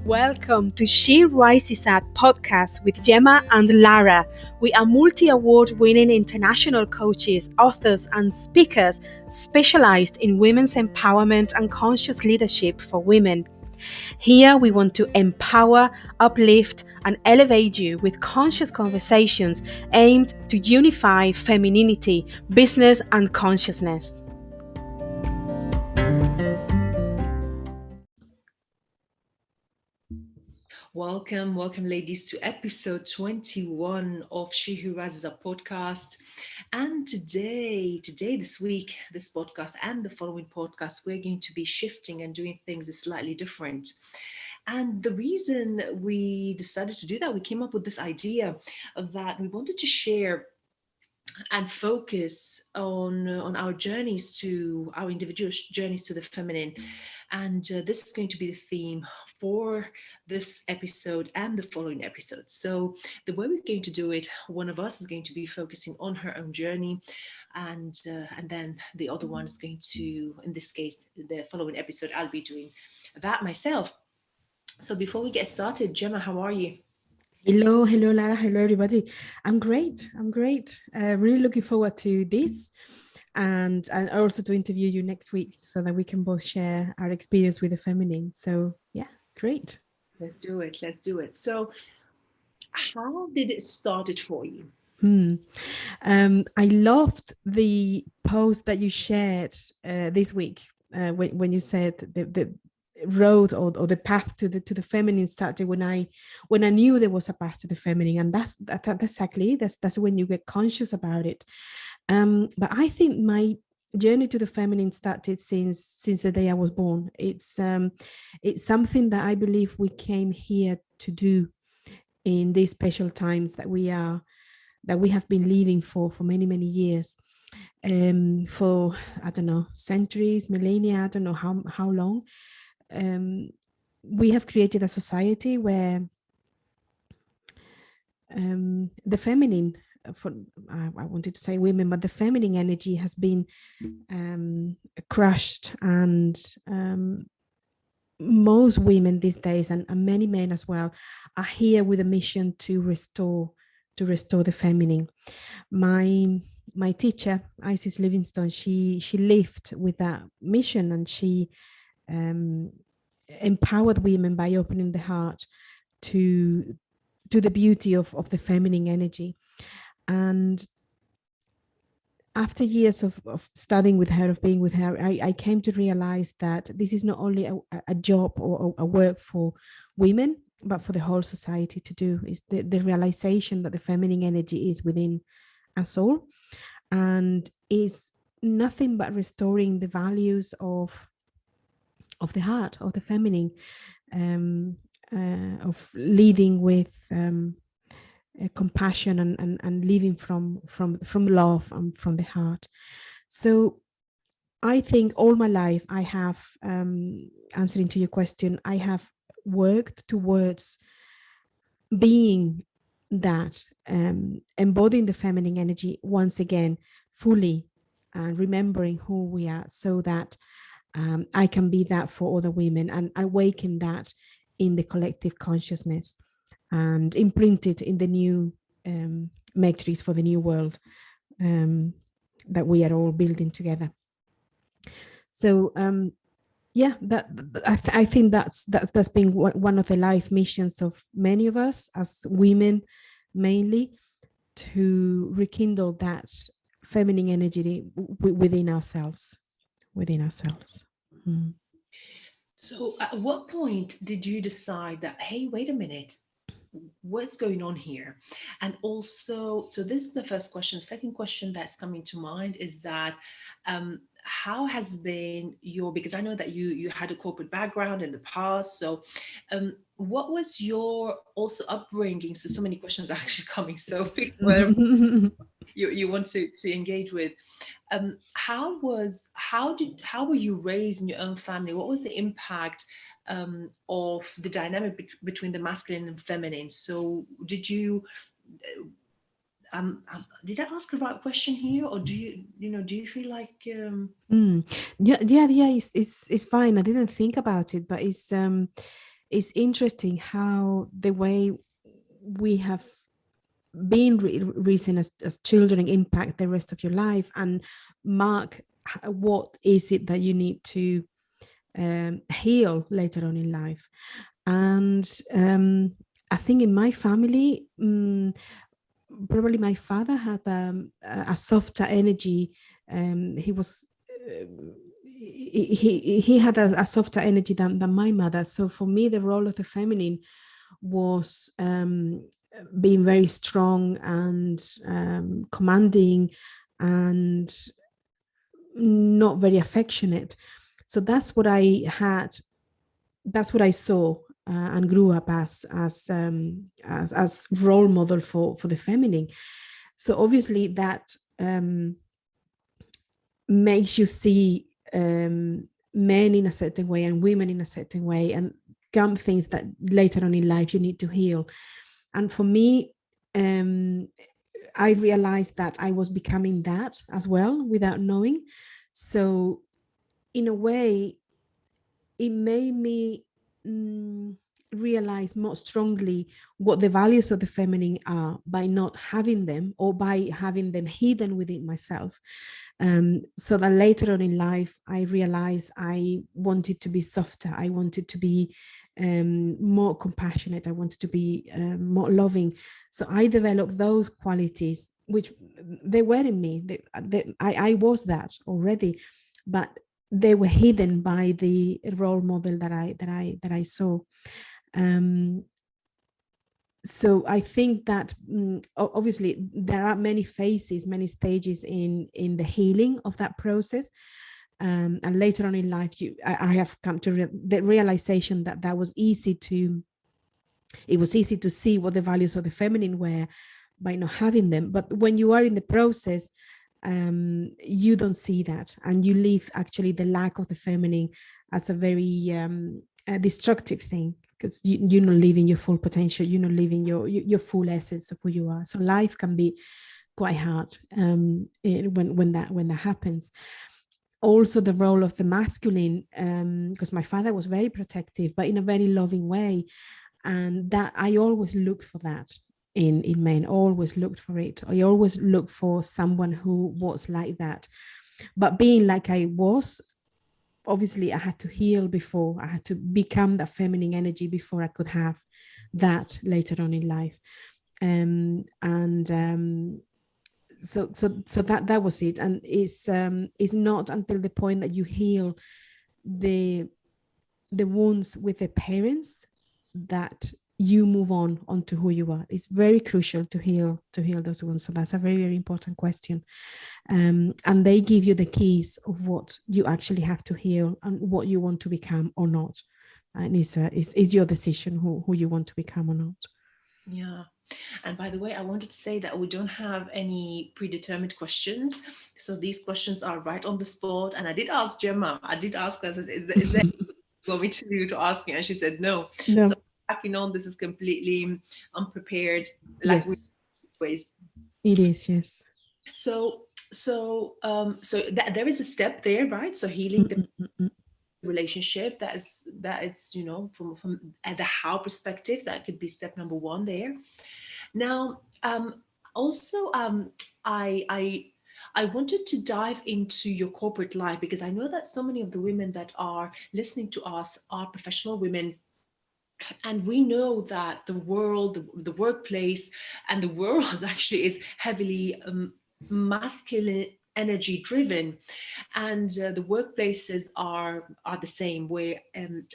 Welcome to She Rises Up podcast with Gemma and Lara. We are multi-award winning international coaches, authors and speakers specialized in women's empowerment and conscious leadership for women. Here we want to empower, uplift and elevate you with conscious conversations aimed to unify femininity, business and consciousness. Welcome, ladies, to episode 21 of She Who Rises Up podcast. And this week, this podcast and the following podcast, we're going to be shifting and doing things slightly different. And the reason we decided to do that, we came up with this idea that we wanted to share and focus on our journeys to our individual journeys to the feminine, and this is going to be the theme for this episode and the following episodes. So the way we're going to do it, one of us is going to be focusing on her own journey, and then the other one is going to, in this case, the following episode, I'll be doing that myself. So before we get started, Gemma, how are you? Hello, Lara. Hello, everybody. I'm great. Really looking forward to this, and also to interview you next week so that we can both share our experience with the feminine. So yeah, great. Let's do it. So how did it started for you? I loved the post that you shared this week when you said the road or the path to the feminine started when I knew there was a path to the feminine, and that's exactly that's when you get conscious about it. But I think my journey to the feminine started since the day I was born. It's something that I believe we came here to do in these special times that we have been living for many years, for I don't know, centuries, millennia, I don't know how long. We have created a society where the feminine, I wanted to say women, but the feminine energy has been crushed, and most women these days, and many men as well, are here with a mission to restore the feminine. My teacher, Isis Livingstone, she lived with that mission, and she empowered women by opening the heart to the beauty of the feminine energy. And after years of studying with her, of being with her, I came to realize that this is not only a job or a work for women, but for the whole society to do. Is the realization that the feminine energy is within us all, and is nothing but restoring the values of the heart, of the feminine, of leading with compassion and living from love and from the heart. So I think all my life I have, answering to your question, I have worked towards being that, embodying the feminine energy once again fully, and remembering who we are, so that I can be that for other women and awaken that in the collective consciousness and imprint it in the new matrix for the new world that we are all building together. So yeah, I think that's been one of the life missions of many of us as women, mainly, to rekindle that feminine energy within ourselves. So at what point did you decide that, hey, wait a minute, what's going on here? And also, so this is the first question. Second question that's coming to mind is that how has been your, because I know that you had a corporate background in the past, so what was your also upbringing? So many questions are actually coming, so you want to engage with. How were you raised in your own family? What was the impact of the dynamic between the masculine and feminine? So did I ask the right question here, or do you feel like Yeah, it's fine. I didn't think about it, but it's interesting how the way we have been raised as children impact the rest of your life and mark what is it that you need to heal later on in life. And I think in my family, probably my father had a softer energy. He was he had a softer energy than my mother. So for me, the role of the feminine was being very strong and commanding and not very affectionate. So that's what I had. That's what I saw and grew up as role model for the feminine. So obviously that makes you see men in a certain way and women in a certain way, and come things that later on in life you need to heal. And for me, I realized that I was becoming that as well without knowing. So in a way, it made me realize more strongly what the values of the feminine are by not having them, or by having them hidden within myself. So that later on in life, I realized I wanted to be softer. I wanted to be more compassionate. I wanted to be more loving. So I developed those qualities, which they were in me. I was that already, but they were hidden by the role model that I saw. So I think that obviously there are many phases, many stages in the healing of that process. And later on in life, I have come to the realization that it was easy to see what the values of the feminine were by not having them. But when you are in the process, you don't see that, and you leave actually the lack of the feminine as a very destructive thing, because you're not living your full potential, you're not living your full essence of who you are. So life can be quite hard when that happens. Also the role of the masculine, because my father was very protective, but in a very loving way, and that I always looked for that in men, always looked for it. I always looked for someone who was like that. But being like I was, obviously I had to heal before. I had to become that feminine energy before I could have that later on in life. So that was it. And it's not until the point that you heal the wounds with the parents that you move on to who you are. It's very crucial to heal those wounds. So that's a very, very important question. And they give you the keys of what you actually have to heal and what you want to become or not. And it's your decision who you want to become or not. Yeah. And by the way, I wanted to say that we don't have any predetermined questions. So these questions are right on the spot. And I did ask Gemma, I did ask her, is there want me to ask me? And she said no. No. So this is completely unprepared, like Yes. ways. It is, yes. So there is a step there, right? So healing the relationship, that is from at the how perspective, that could be step number one there. Now also I wanted to dive into your corporate life, because I know that so many of the women that are listening to us are professional women, and we know that the world, the workplace, and the world actually is heavily masculine energy driven, and the workplaces are the same, where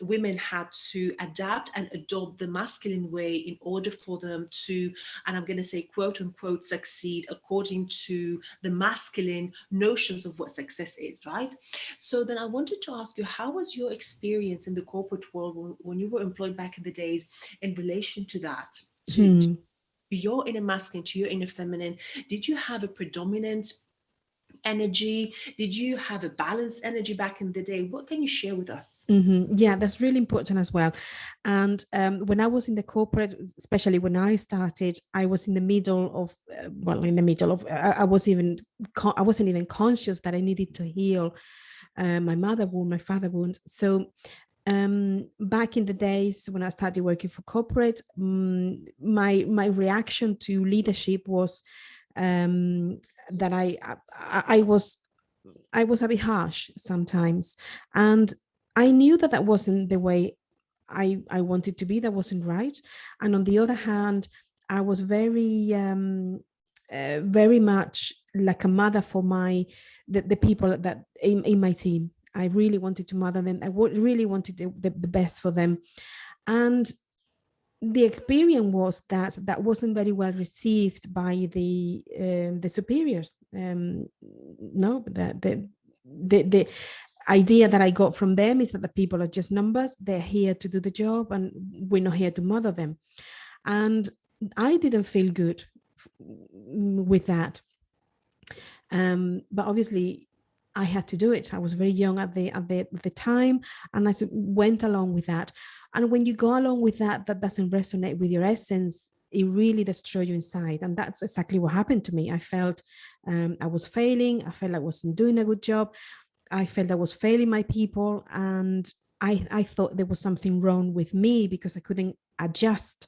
women had to adapt and adopt the masculine way in order for them to, and I'm going to say quote unquote, succeed according to the masculine notions of what success is, right? So then I wanted to ask you, how was your experience in the corporate world when you were employed back in the days, in relation to that, to your inner masculine, to your inner feminine? Did you have a predominant energy? Did you have a balanced energy back in the day? What can you share with us? Yeah, that's really important as well. And when I was in the corporate, especially when I started, I was in the middle of I wasn't even conscious that I needed to heal my mother wound, my father wound. So Back in the days when I started working for corporate, my reaction to leadership was that I was a bit harsh sometimes, and I knew that that wasn't the way I wanted to be. That wasn't right. And on the other hand, I was very much like a mother for the people that in my team. I really wanted to mother them. Really wanted the best for them, and the experience was that that wasn't very well received by the superiors. No, the idea that I got from them is that the people are just numbers. They're here to do the job, and we're not here to mother them. And I didn't feel good with that. But obviously, I had to do it. I was very young at the time, and I went along with that. And when you go along with that, that doesn't resonate with your essence. It really destroys you inside, and that's exactly what happened to me. I felt I was failing. I felt I wasn't doing a good job. I felt I was failing my people, and I thought there was something wrong with me because I couldn't adjust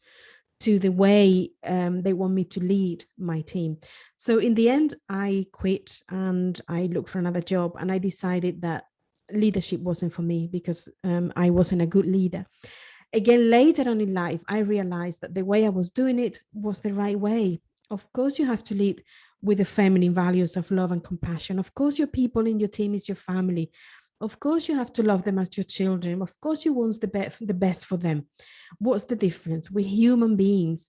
to the way they want me to lead my team. So in the end, I quit and I looked for another job, and I decided that leadership wasn't for me because I wasn't a good leader. Again, later on in life, I realized that the way I was doing it was the right way. Of course, you have to lead with the feminine values of love and compassion. Of course, your people in your team is your family. Of course, you have to love them as your children. Of course, you want the best for them. What's the difference? We're human beings.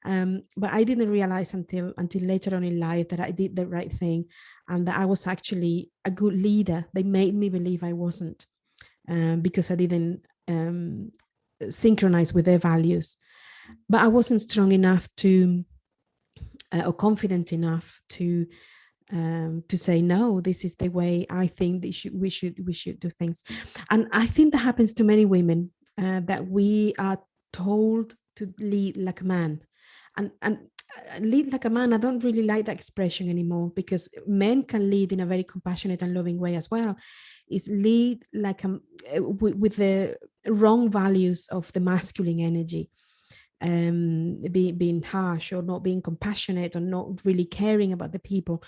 But I didn't realize until later on in life that I did the right thing and that I was actually a good leader. They made me believe I wasn't because I didn't synchronize with their values. But I wasn't strong enough to or confident enough to say no. This is the way I think we should do things, and I think that happens to many women that we are told to lead like a man, and lead like a man. I don't really like that expression anymore because men can lead in a very compassionate and loving way as well. Is lead like with the wrong values of the masculine energy, being harsh or not being compassionate or not really caring about the people.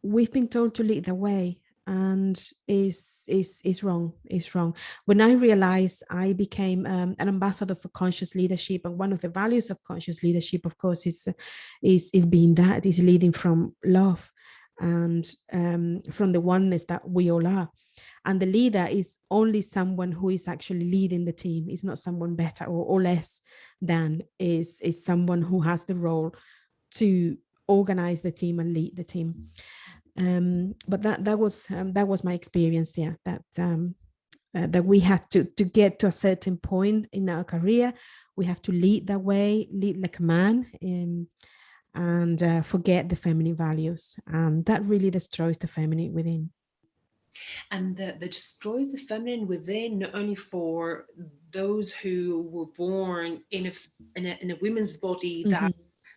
We've been told to lead the way, and is wrong. Is wrong. When I realized, I became an ambassador for conscious leadership, and one of the values of conscious leadership, of course, is being that is leading from love and from the oneness that we all are. And the leader is only someone who is actually leading the team. It's not someone better or less than, is someone who has the role to organize the team and lead the team. But that was my experience. Yeah, that we had to get to a certain point in our career. We have to lead that way, lead like a man, and forget the feminine values, and that really destroys the feminine within. And that destroys the feminine within, not only for those who were born in a women's body. That,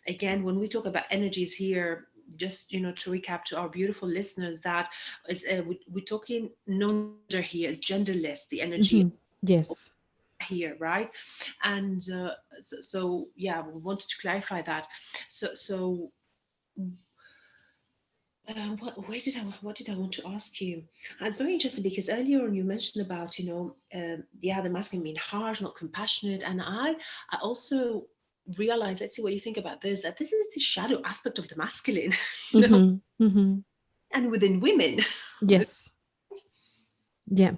again, when we talk about energies here, just to recap to our beautiful listeners, that it's we're talking non-gender here, it's genderless, the energy Yes. here, right? And so yeah, we wanted to clarify that. So what did I want to ask you? It's very interesting because earlier on you mentioned about yeah, the masculine being harsh, not compassionate, and I also realized, let's see what you think about this, that this is the shadow aspect of the masculine, and within women. Yes. Yeah,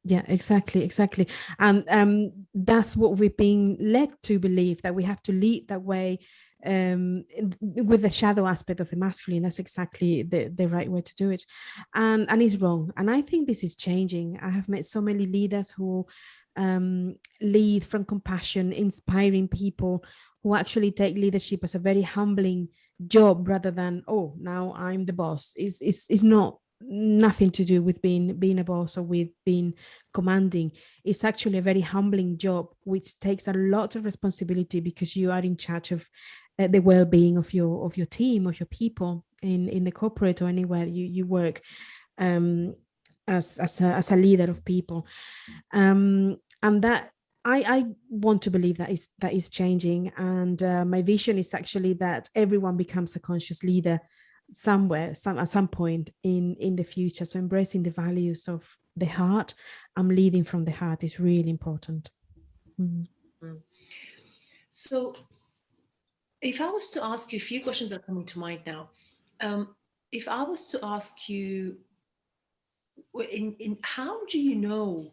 exactly. And that's what we've been led to believe, that we have to lead that way, with the shadow aspect of the masculine. That's exactly the right way to do it, and it's wrong. And I think this is changing. I have met so many leaders who lead from compassion, inspiring people, who actually take leadership as a very humbling job rather than, oh, now I'm the boss. Is not nothing to do with being a boss or with being commanding. It's actually a very humbling job, which takes a lot of responsibility because you are in charge of the well-being of your team, of your people in the corporate or anywhere you work. as a leader of people. And that I want to believe that is changing. And my vision is actually that everyone becomes a conscious leader somewhere, at some point in the future. So embracing the values of the heart, I'm leading from the heart, is really important. So if I was to ask you, a few questions are coming to mind now. If I was to ask you, in how do you know?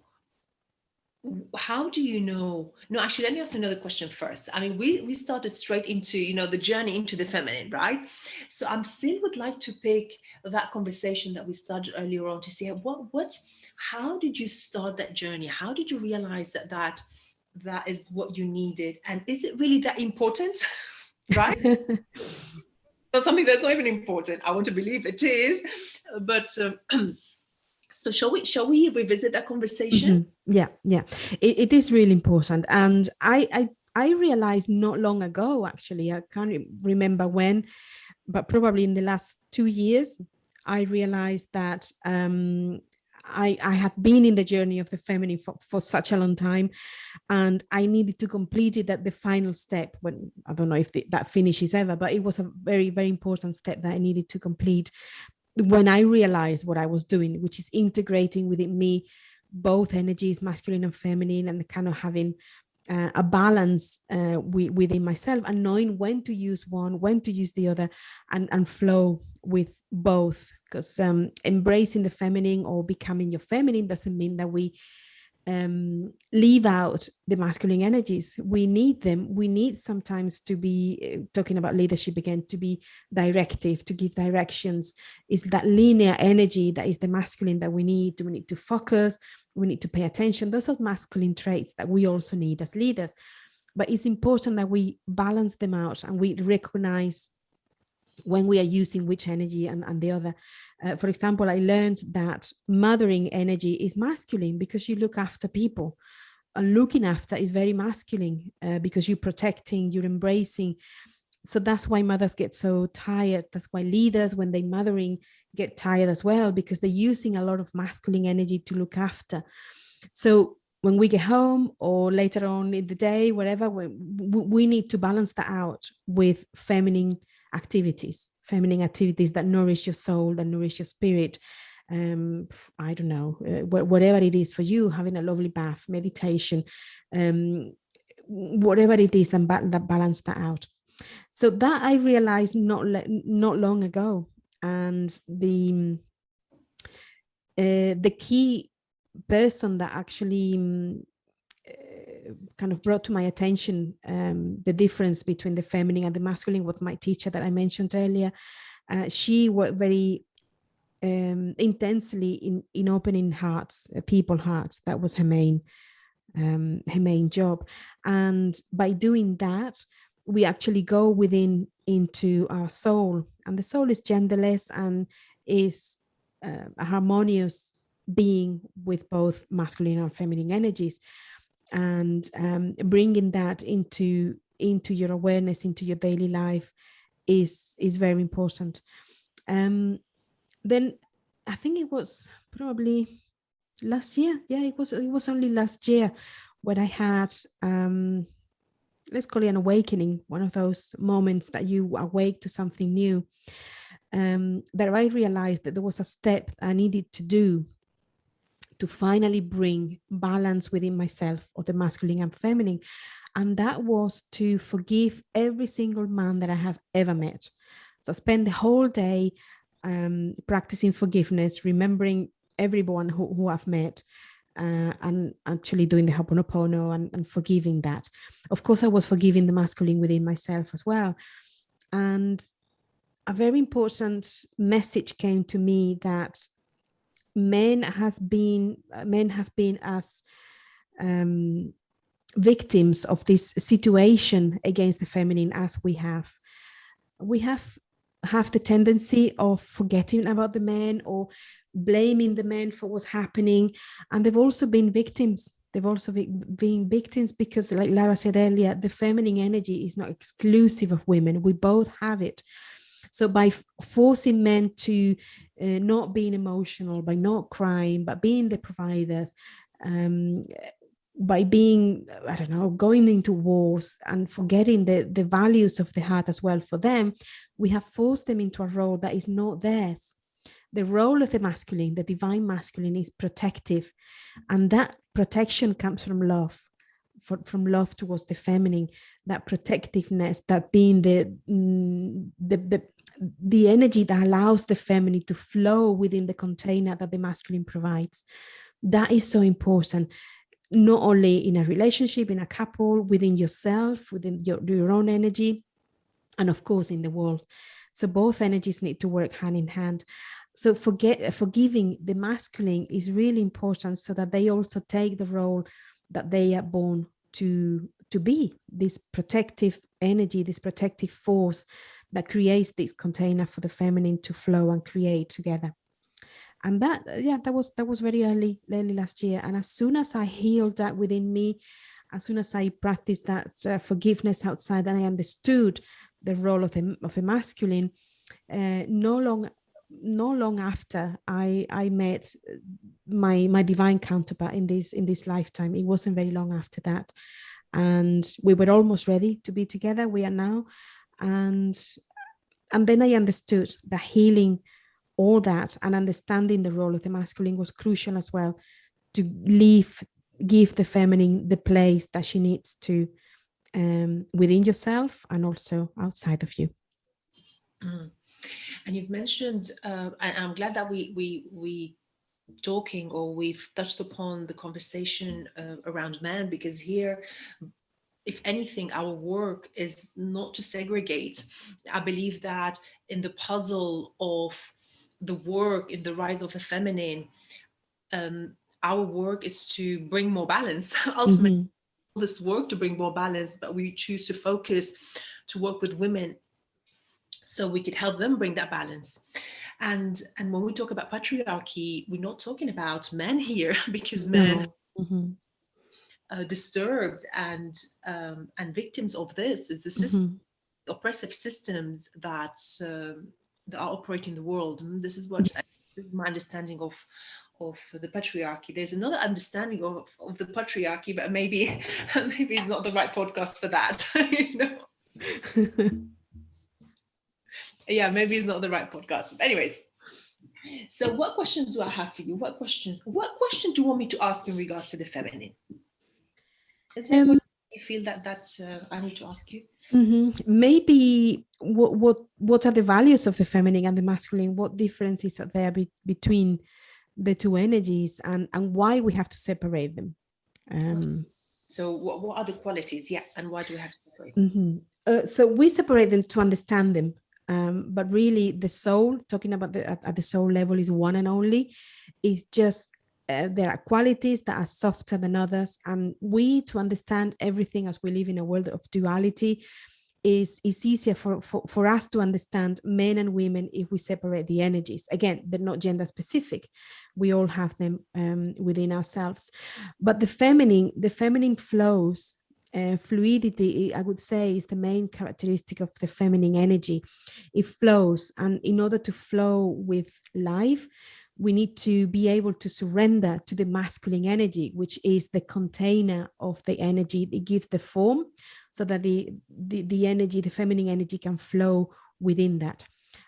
No, actually, let me ask another question first. I mean, we started straight into, the journey into the feminine, right? So I'm still would like to pick that conversation that we started earlier on to say how did you start that journey? How did you realize that is what you needed? And is it really that important? Right? So something that's not even important. I want to believe it is, but so shall we revisit that conversation? Yeah. It is really important. And I realized not long ago, actually, I can't remember when, but probably in the last 2 years, I realized that I had been in the journey of the feminine for such a long time, and I needed to complete it at the final step. When I don't know if that finishes ever, but it was a very, very important step that I needed to complete when I realized what I was doing, which is integrating within me both energies, masculine and feminine, and kind of having a balance within myself, and knowing when to use one, when to use the other, and flow with both. Because embracing the feminine or becoming your feminine doesn't mean that we leave out the masculine energies. We need them. We need sometimes to be talking about leadership again, to be directive, to give directions. It's that linear energy that is the masculine that we need. We need to focus. We need to pay attention. Those are masculine traits that we also need as leaders. But it's important that we balance them out and we recognize when we are using which energy and the other. For example, I learned that mothering energy is masculine because you look after people. Looking after is very masculine because you're protecting, you're embracing. So that's why mothers get so tired. That's why leaders, when they're mothering, get tired as well, because they're using a lot of masculine energy to look after. So when we get home or later on in the day, whatever, we need to balance that out with feminine activities that nourish your soul, that nourish your spirit. I don't know, whatever it is for you, having a lovely bath, meditation, whatever it is, that balance that out. So that I realized not long ago. And the key person that actually kind of brought to my attention the difference between the feminine and the masculine was my teacher that I mentioned earlier. She worked very intensely in opening hearts, people hearts. That was her main job. And by doing that, we actually go within into our soul, and the soul is genderless and is a harmonious being with both masculine and feminine energies. And bringing that into your awareness, into your daily life is very important. Then I think it was probably last year. Yeah, it was only last year when I had let's call it an awakening, one of those moments that you awake to something new, that I realized that there was a step I needed to do to finally bring balance within myself of the masculine and feminine. And that was to forgive every single man that I have ever met. So I spent the whole day practicing forgiveness, remembering everyone who I've met, and actually doing the Ho'oponopono and forgiving that. Of course, I was forgiving the masculine within myself as well. And a very important message came to me that men have been as victims of this situation against the feminine as we have. We have the tendency of forgetting about the men or blaming the men for what's happening. And they've also been victims. They've also been victims because, like Lara said earlier, the feminine energy is not exclusive of women. We both have it. So by forcing men to not being emotional, by not crying, but being the providers, by being, I don't know, going into wars and forgetting the values of the heart as well for them, we have forced them into a role that is not theirs. The role of the masculine, the divine masculine, is protective, and that protection comes from love, from love towards the feminine, that protectiveness, that being the energy that allows the feminine to flow within the container that the masculine provides. That is so important, not only in a relationship, in a couple, within yourself, within your own energy, and of course in the world. So both energies need to work hand in hand. So forgiving the masculine is really important, so that they also take the role that they are born to be, this protective energy, this protective force that creates this container for the feminine to flow and create together. And that was very early last year. And as soon as I healed that within me, as soon as I practiced that forgiveness outside, and I understood the role of a masculine, no long after I met my divine counterpart in this lifetime. It wasn't very long after that, and we were almost ready to be together. We are now, and then I understood that healing all that and understanding the role of the masculine was crucial as well, to give the feminine the place that she needs to, within yourself and also outside of you. And you've mentioned, and I'm glad that we talking, or we've touched upon the conversation around men, because here, if anything, our work is not to segregate. I believe that in the puzzle of the work in the rise of the feminine, our work is to bring more balance. Ultimately, this work to bring more balance, but we choose to focus to work with women so we could help them bring that balance. And when we talk about patriarchy, we're not talking about men here, because men are disturbed and victims of this. Is the system, oppressive systems that are operating the world. And this is what this is my understanding of the patriarchy. There's another understanding of the patriarchy, but maybe it's not the right podcast for that. You know. Yeah, maybe it's not the right podcast. Anyways, so what questions do I have for you? What question do you want me to ask in regards to the feminine? Is there what you feel that I need to ask you? Maybe what are the values of the feminine and the masculine? What differences are there between the two energies, and why we have to separate them? So what are the qualities? Yeah, and why do we have to separate them? So we separate them to understand them. But really, the soul, talking about at the soul level, is one and only. It's just there are qualities that are softer than others, and to understand everything as we live in a world of duality, is easier for us to understand men and women if we separate the energies. Again, they're not gender specific. We all have them within ourselves. But the feminine flows. Fluidity, I would say, is the main characteristic of the feminine energy. It flows, and in order to flow with life, we need to be able to surrender to the masculine energy, which is the container of the energy. It gives the form so that the energy, the feminine energy, can flow within that.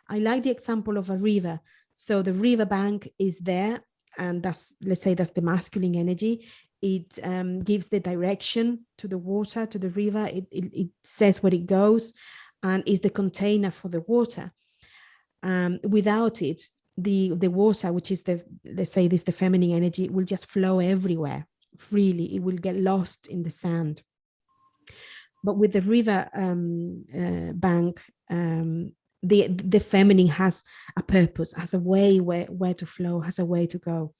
I like the example of a river. So the river bank is there, and that's the masculine energy. It gives the direction to the water, to the river. It says where it goes, and is the container for the water. Without it, the water, which is the feminine energy, will just flow everywhere freely. It will get lost in the sand. But with the river bank, the feminine has a purpose, has a way where to flow, has a way to go.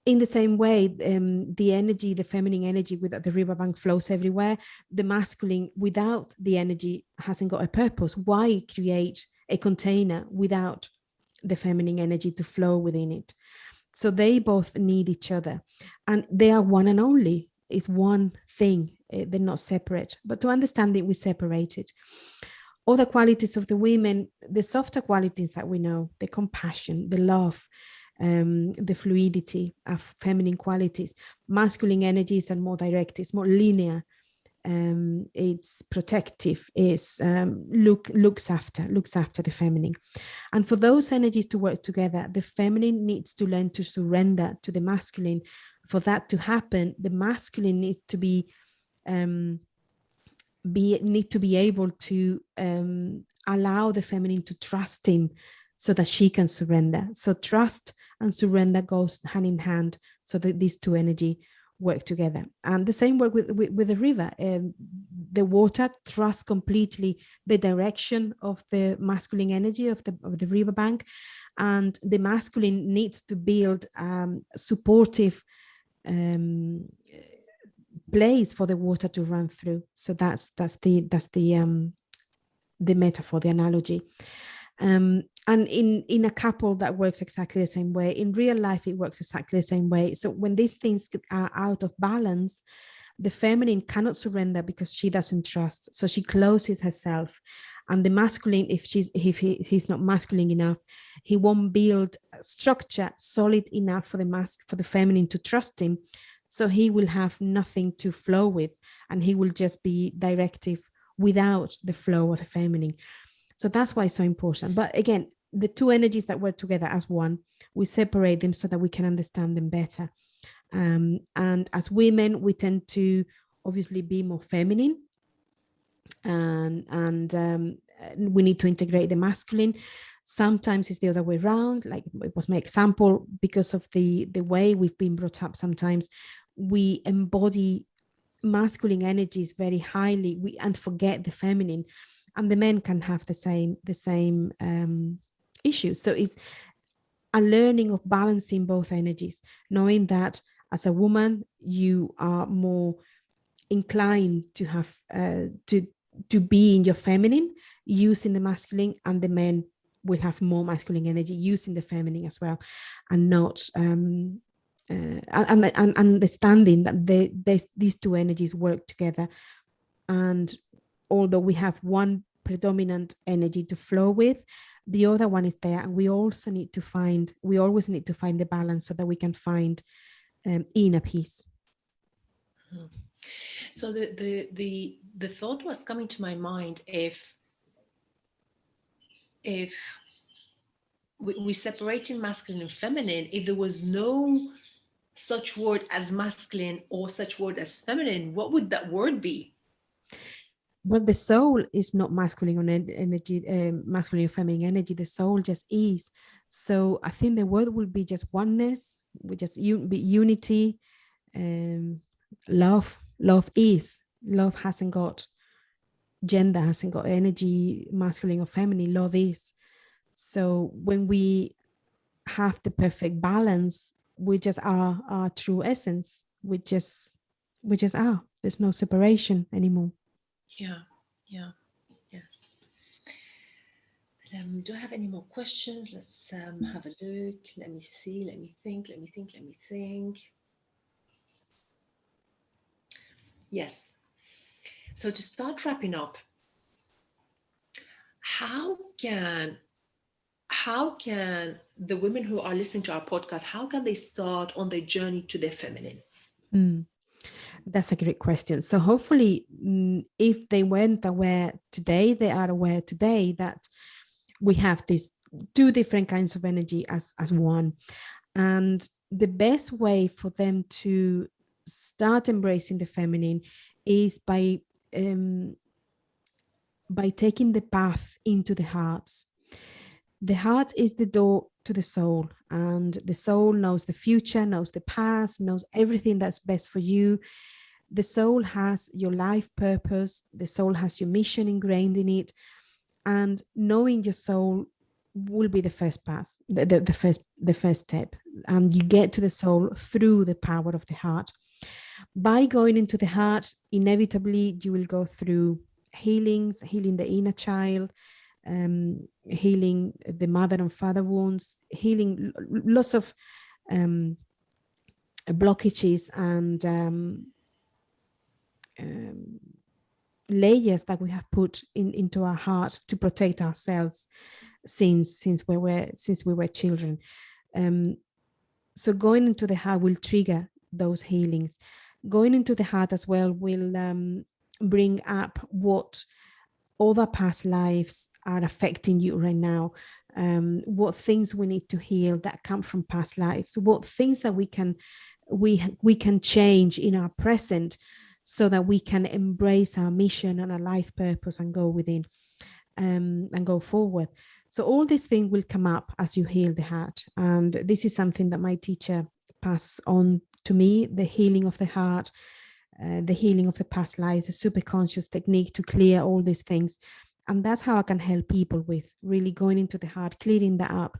In the same way, the feminine energy without the riverbank flows everywhere. The masculine without the energy hasn't got a purpose. Why create a container without the feminine energy to flow within it? So they both need each other, and they are one and only. It's one thing. They're not separate. But to understand it, we separate it. Other qualities of the women, the softer qualities that we know, the compassion, the love, the fluidity of feminine qualities. Masculine energies are more direct, it's more linear, it's protective, it's looks after the feminine. And for those energies to work together, the feminine needs to learn to surrender to the masculine. For that to happen, the masculine needs to be able to allow the feminine to trust him so that she can surrender. So trust and surrender goes hand in hand, so that these two energy work together. And the same work with the river. The water trusts completely the direction of the masculine energy of the riverbank, and the masculine needs to build supportive place for the water to run through. So that's the metaphor, the analogy. And in a couple, that works exactly the same way. In real life, it works exactly the same way. So when these things are out of balance, the feminine cannot surrender because she doesn't trust. So she closes herself. And the masculine, if he's not masculine enough, he won't build a structure solid enough for the feminine to trust him. So he will have nothing to flow with, and he will just be directive without the flow of the feminine. So that's why it's so important. But again, the two energies that work together as one, we separate them so that we can understand them better. And as women, we tend to obviously be more feminine, and we need to integrate the masculine. Sometimes it's the other way around, like it was my example, because of the way we've been brought up. Sometimes we embody masculine energies very highly, and forget the feminine, and the men can have the same issues. So it's a learning of balancing both energies, knowing that as a woman you are more inclined to have to be in your feminine, using the masculine, and the men will have more masculine energy using the feminine as well, and not and understanding that these two energies work together. And although we have one predominant energy to flow with, the other one is there, and we always need to find the balance so that we can find inner peace. So the thought was coming to my mind, if we separating masculine and feminine, if there was no such word as masculine or such word as feminine, what would that word be? Well, the soul is not masculine or energy, masculine or feminine energy. The soul just is. So I think the word will be just oneness, we just be unity, love. Love is. Love hasn't got gender, hasn't got energy, masculine or feminine. Love is. So when we have the perfect balance, we just are our true essence. We just are. There's no separation anymore. Yeah, yes. Do I have any more questions? Let's have a look. Let me see. Let me think. Yes. So to start wrapping up, how can the women who are listening to our podcast, how can they start on their journey to their feminine? That's a great question. So hopefully, if they weren't aware today, they are aware today that we have these two different kinds of energy as one. And the best way for them to start embracing the feminine is by taking the path into the hearts. The heart is the door to the soul, and the soul knows the future, knows the past, knows everything that's best for you. The soul has your life purpose. The soul has your mission ingrained in it, and knowing your soul will be the first pass, the first step. And you get to the soul through the power of the heart. By going into the heart, inevitably you will go through healing the inner child, healing the mother and father wounds, healing lots of blockages and layers that we have put into our heart to protect ourselves since we were children. So going into the heart will trigger those healings. Going into the heart as well will bring up what other past lives are affecting you right now. What things we need to heal that come from past lives. What things that we can change in our present, so that we can embrace our mission and our life purpose and go within, and go forward. So all these things will come up as you heal the heart. And this is something that my teacher passed on to me, the healing of the heart, the healing of the past lives, the super conscious technique to clear all these things. And that's how I can help people with really going into the heart, clearing that up,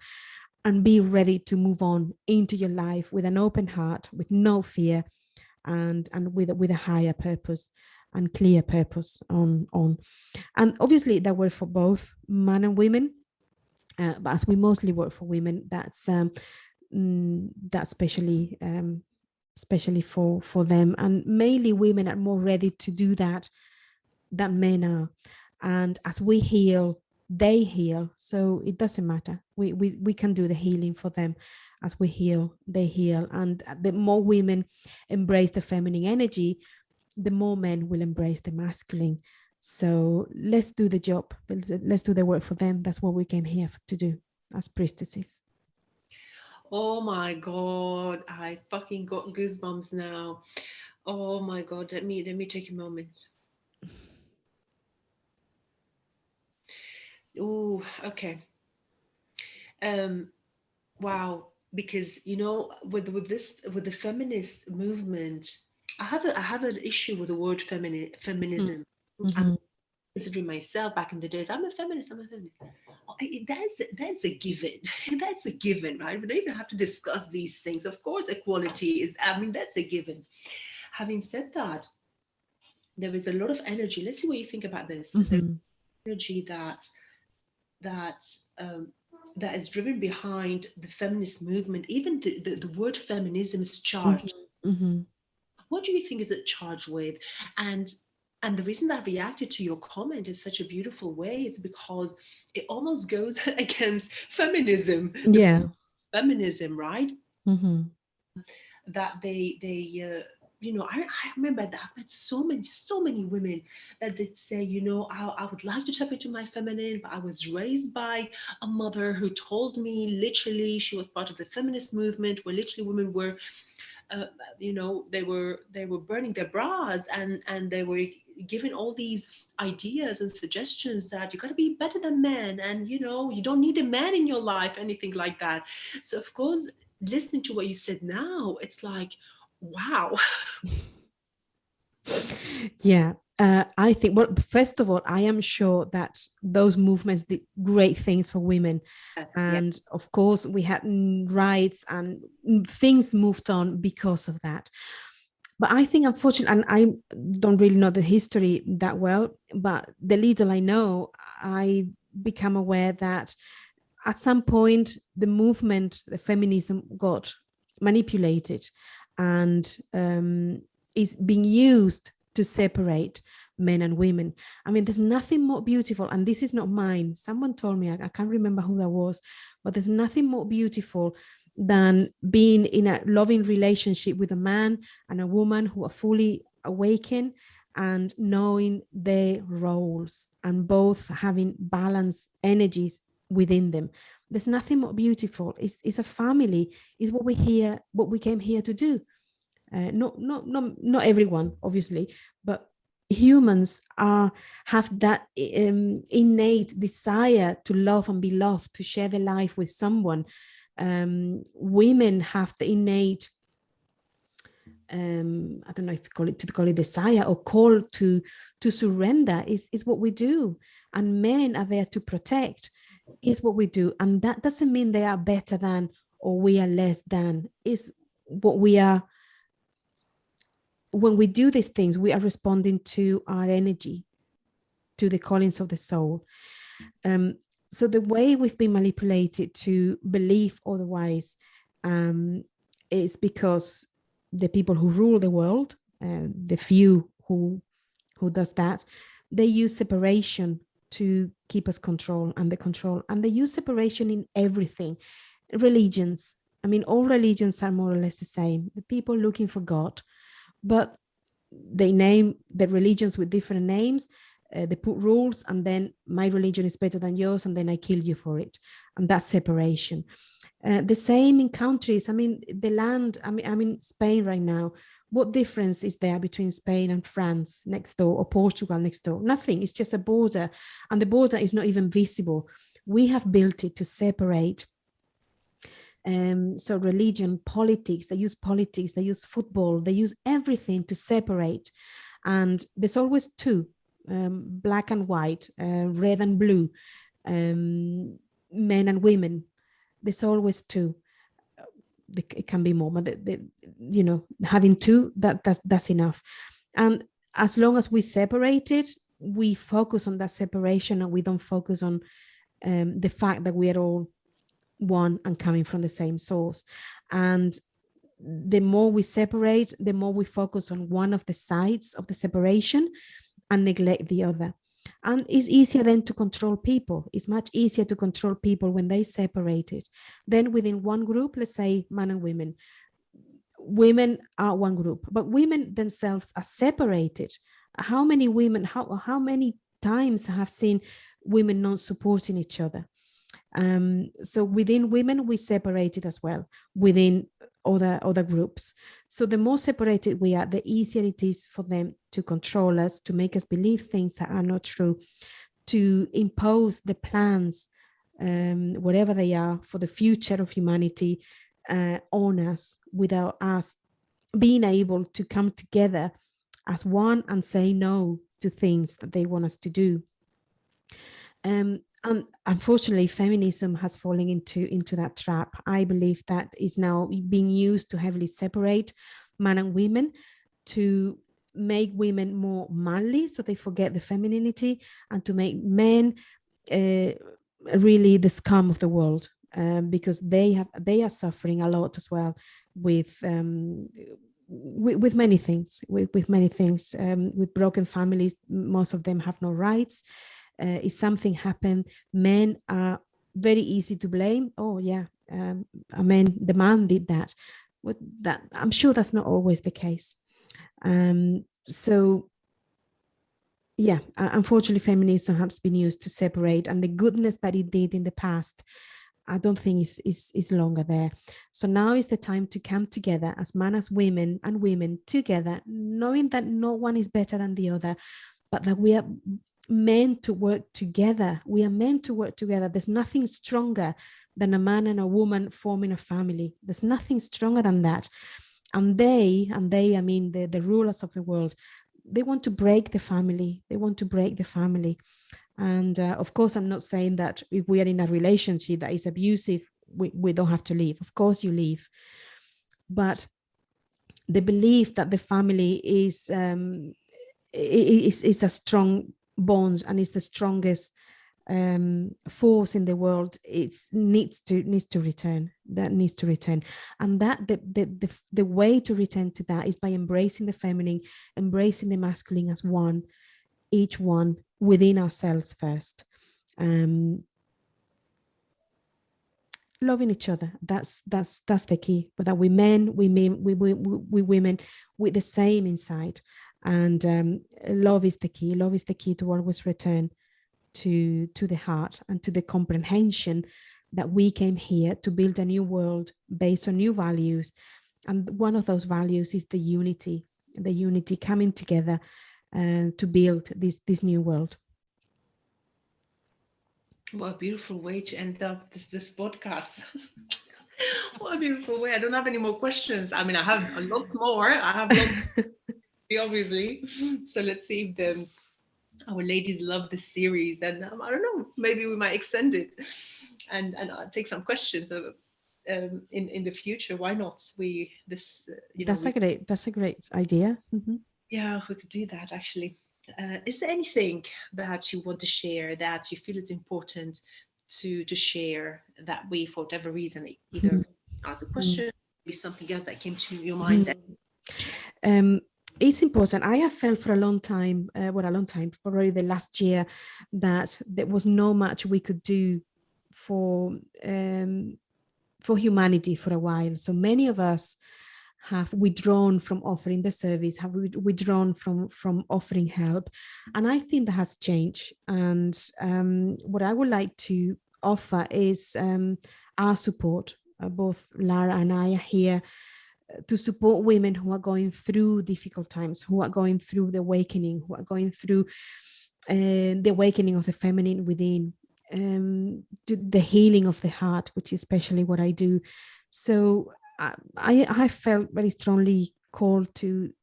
and be ready to move on into your life with an open heart, with no fear, and with a higher purpose and clear purpose on. And obviously that works for both men and women, but as we mostly work for women, that's especially for them. And mainly women are more ready to do that than men are. And as we heal, they heal. So it doesn't matter. We can do the healing for them. As we heal, they heal. And the more women embrace the feminine energy, the more men will embrace the masculine. So let's do the job. Let's do the work for them. That's what we came here to do as priestesses. Oh my God, I fucking got goosebumps now. Oh my God, let me take a moment. Oh, okay. Wow, because with the feminist movement, I have an issue with the word feminism. Mm-hmm. I'm considering myself back in the days. I'm a feminist. That's a given. That's a given, right? We don't even have to discuss these things. Of course, equality is. I mean, that's a given. Having said that, there is a lot of energy. Let's see what you think about this. Mm-hmm. There's energy that that is driven behind the feminist movement. Even the word feminism is charged. Mm-hmm. What do you think is it charged with? And the reason that I reacted to your comment in such a beautiful way is because it almost goes against feminism. Yeah. Feminism, right? Mm-hmm. That they I remember that I've met so many women that they'd say, I would like to tap into my feminine, but I was raised by a mother who told me, literally, she was part of the feminist movement, where literally women were they were burning their bras, and they were given all these ideas and suggestions that you got to be better than men, and you don't need a man in your life, anything like that. So of course, listening to what you said now, it's like, wow. Yeah. I think, well, first of all, I am sure that those movements did great things for women. And of course, we had rights and things moved on because of that. But I think, unfortunately, and I don't really know the history that well, but the little I know, I become aware that at some point, the movement, the feminism, got manipulated and is being used to separate men and women. I mean, there's nothing more beautiful, and this is not mine. Someone told me, I can't remember who that was, but there's nothing more beautiful than being in a loving relationship with a man and a woman who are fully awakened and knowing their roles and both having balanced energies within them. There's nothing more beautiful. It's a family. It's what we came here to do. Not everyone, obviously, but humans have that innate desire to love and be loved, to share their life with someone. Women have the innate I don't know if to call it desire or call to surrender is what we do, and men are there to protect is what we do. And that doesn't mean they are better than or we are less than. Is what we are. When we do these things, we are responding to our energy, to the callings of the soul. So the way we've been manipulated to believe otherwise is because the people who rule the world, the few who does that, they use separation to keep us under control, and they use separation in everything. Religions, I mean, all religions are more or less the same. The people looking for God, but they name the religions with different names. They put rules, and then my religion is better than yours, and then I kill you for it, and that's separation. The same in countries. I mean, the land. I'm in Spain right now. What difference is there between Spain and France next door, or Portugal next door? Nothing. It's just a border, and the border is not even visible. We have built it to separate. So religion, politics, they use football, they use everything to separate. And there's always two, black and white, red and blue, men and women. There's always two. It can be more, but having two, that's enough. And as long as we separate it, we focus on that separation, and we don't focus on the fact that we are all one and coming from the same source. And the more we separate, the more we focus on one of the sides of the separation and neglect the other. And it's easier then to control people. It's much easier to control people when they separate it. Then within one group, let's say men and women are one group, but women themselves are separated. How many women, how many times I have seen women not supporting each other? So within women, we separated as well within other groups. So the more separated we are, the easier it is for them to control us, to make us believe things that are not true, to impose the plans, whatever they are, for the future of humanity on us, without us being able to come together as one and say no to things that they want us to do. And unfortunately, feminism has fallen into that trap. I believe that is now being used to heavily separate men and women, to make women more manly, so they forget the femininity, and to make men really the scum of the world, because they are suffering a lot as well with many things, with many things, with broken families. Most of them have no rights. If something happened, men are very easy to blame. Oh yeah, the man did that. That I'm sure that's not always the case. So yeah, unfortunately, feminism has been used to separate, and the goodness that it did in the past, I don't think is longer there. So now is the time to come together as men, as women, and women together, knowing that no one is better than the other, but that we are meant to work together. We are meant to work together. There's nothing stronger than a man and a woman forming a family. There's nothing stronger than that. And they, I mean, the rulers of the world, they want to break the family. They want to break the family. And of course, I'm not saying that if we are in a relationship that is abusive, we don't have to leave. Of course you leave. But the belief that the family is a strong bond and is the strongest force in the world, it needs to return. That needs to return. And that the way to return to that is by embracing the feminine, embracing the masculine as one, each one within ourselves first. Loving each other, that's the key. But that we men, we women with the same inside. And love is the key. Love is the key to always return to the heart and to the comprehension that we came here to build a new world based on new values. And one of those values is the unity coming together to build this new world. What a beautiful way to end up this podcast. What a beautiful way. I don't have any more questions. I mean, I have a lot more. I have lots, obviously. So let's see if our ladies love this series. And I don't know, maybe we might extend it and take some questions in the future. Why not? That's a great idea. Mm-hmm. Yeah, we could do that actually. Is there anything that you want to share that you feel it's important to share, that we, for whatever reason, either ask a question, maybe something else that came to your mind? it's important. I have felt for a long time, probably the last year, that there was not much we could do for humanity for a while. So many of us have withdrawn from offering the service, have withdrawn from offering help, and I think that has changed. And what I would like to offer is our support. Both Lara and I are here to support women who are going through difficult times, who are going through the awakening, who are going through the awakening of the feminine within, the healing of the heart, which is especially what I do. So I felt very strongly called to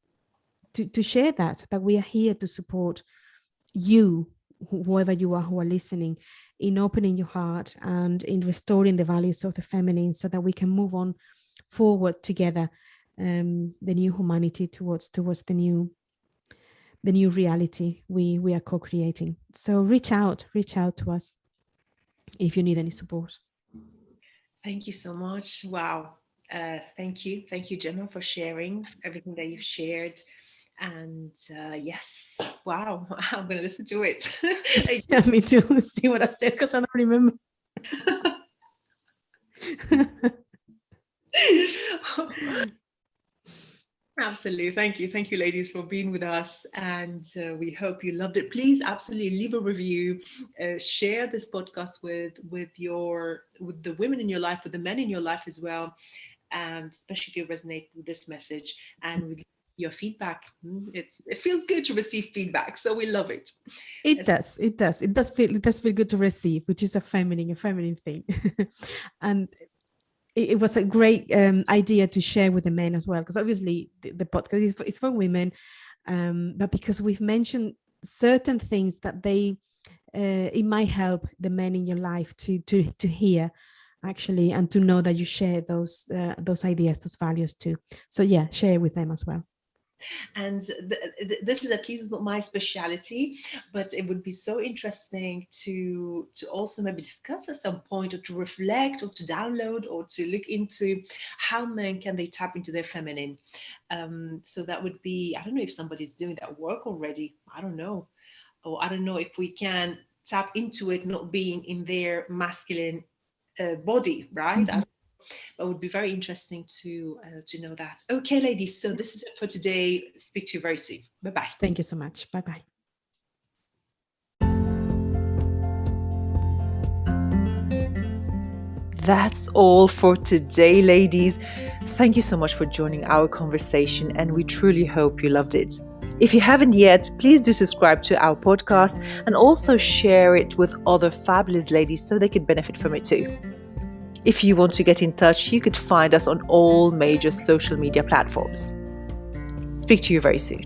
share that we are here to support you, whoever you are who are listening, in opening your heart and in restoring the values of the feminine, so that we can move on forward together, the new humanity towards the new reality we are co-creating. So reach out to us if you need any support. Thank you so much. Wow. Thank you, Gemma, for sharing everything that you've shared. And yes, wow, I'm gonna listen to it. Yeah, me too. See what I said, because I don't remember. Absolutely. Thank you, ladies, for being with us, and we hope you loved it. Please absolutely leave a review, share this podcast with the women in your life, with the men in your life as well, and especially if you resonate with this message and with your feedback. It feels good to receive feedback, so we love it. It does feel good to receive, which is a feminine thing. And it was a great idea to share with the men as well, because obviously the podcast is for women, but because we've mentioned certain things that it might help the men in your life to hear, actually, and to know that you share those ideas, those values too. So yeah, share with them as well. And this is at least not my speciality, but it would be so interesting to also maybe discuss at some point, or to reflect, or to download, or to look into how men can they tap into their feminine. So that would be, I don't know if somebody's doing that work already. I don't know. Or I don't know if we can tap into it not being in their masculine body, right? Mm-hmm. But it would be very interesting to know that. Okay, ladies, so this is it for today. Speak to you very soon. Bye-bye. Thank you so much. Bye-bye. That's all for today, ladies. Thank you so much for joining our conversation, and we truly hope you loved it. If you haven't yet, please do subscribe to our podcast and also share it with other fabulous ladies so they could benefit from it too. If you want to get in touch, you could find us on all major social media platforms. Speak to you very soon.